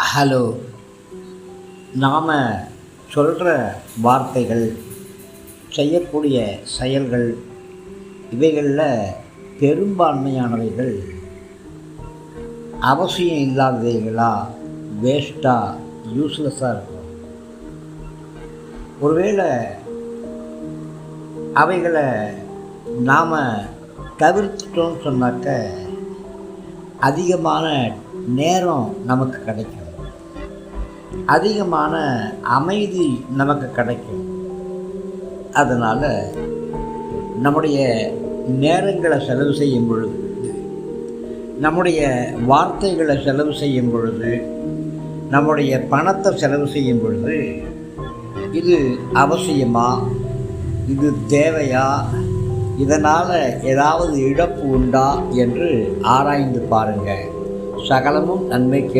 Hello. நாம் சொல்கிற வார்த்தைகள், செய்யக்கூடிய செயல்கள், இவைகளில் பெரும்பான்மையானவைகள் அவசியம் இல்லாதவைகளா, வேஸ்ட்டாக, யூஸ்லெஸ்ஸாக இருக்கும். ஒருவேளை அவைகளை நாம் தவிர்த்துட்டோம்னு சொன்னாக்க அதிகமான நேரம் நமக்கு கிடைக்கும், அதிகமான அமைதி நமக்கு கிடைக்கும். அதனால் நம்முடைய நேரங்களை செலவு செய்யும் பொழுது, நம்முடைய வார்த்தைகளை செலவு செய்யும் பொழுது, நம்முடைய பணத்தை செலவு செய்யும் பொழுது, இது அவசியமா, இது தேவையா, இதனால் ஏதாவது இழப்பு உண்டா என்று ஆராய்ந்து பாருங்கள். சகலமும் நன்மைக்கு